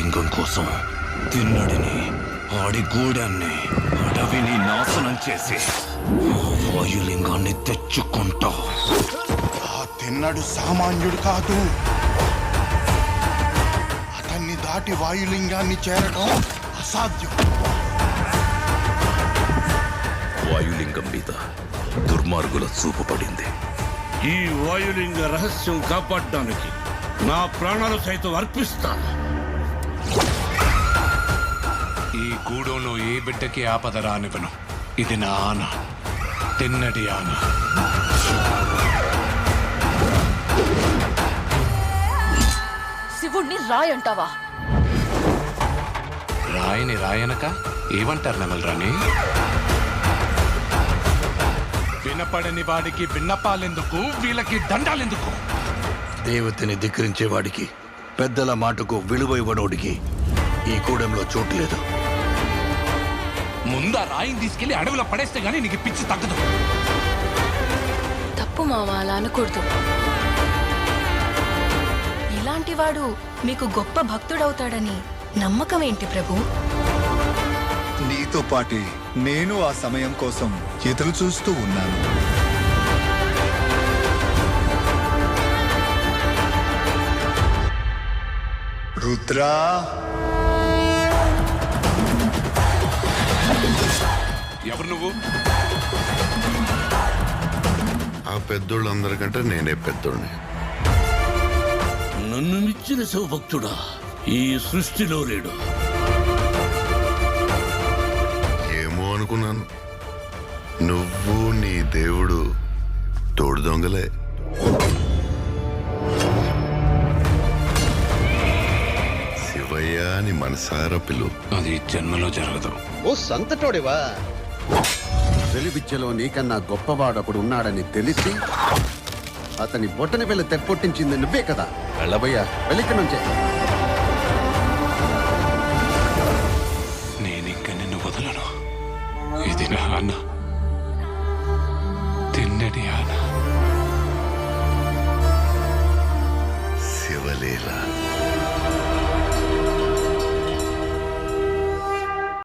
వాయులింగం కోసం తిన్నడిని, ఆడి గూడాన్ని, అడవిని నాశనం చేసి వాయులింగాన్ని తెచ్చుకుంటా. ఆ తిన్నడు సామాన్యుడు కాదు. అతన్ని దాటి వాయులింగాన్ని చేరడం అసాధ్యం. వాయులింగం మీద దుర్మార్గుల చూపు పడింది. ఈ వాయులింగ రహస్యం కాపాడడానికి నా ప్రాణాలు సైతం అర్పిస్తాను. ఈ గూడెంలో ఏ బిడ్డకి ఆపద రానివ్వను. ఇది నా ఆన, తిన్నడి ఆన. శివుణ్ణి రాయంటావా? రాయని రాయనక ఏమంటారు నెమలరాని? వినపడని వాడికి విన్నపాలెందుకు, వీళ్ళకి దండాలెందుకు? దేవతని ధిక్కరించేవాడికి, పెద్దల మాటకు విలువ ఇవ్వనోడికి ఈ కూడెంలో చోటు లేదు. ముందా రాయిని తీసుకెళ్లి అడవిలో పడేస్తే గానీ నీకు పిచ్చి తగ్గదు. తప్పు మామ, అలా అనకూడదు. ఇలాంటి వాడు మీకు గొప్ప భక్తుడవుతాడని నమ్మకం ఏంటి ప్రభు? నీతో పాటే నేను ఆ సమయం కోసం ఎదురు చూస్తూ ఉన్నాను. రుద్రా, ఎవరు నువ్వు? ఆ పెద్దోళ్ళందరికంటే నేనే పెద్దోడిని. నన్ను మించిన శివభక్తుడా ఈ సృష్టిలో లేడు. ఏమో అనుకున్నాను. నువ్వు నీ దేవుడు తోడు దొంగలే. శివయ్య అని మనసారా పిలు. అది జన్మలో జరగదు. ఓ సంతటోడివా? విద్యలో నీకన్నా గొప్పవాడొకడు ఉన్నాడని తెలిసి అతని బొట్టని వెళ్ళి తెప్పొట్టించింది నువ్వే కదా. వెళ్ళబోయా, వెళ్ళిక నుంచే. నేనింక నిన్ను వదలను. ఇది నా అన్న, తిన్నడి ఆన.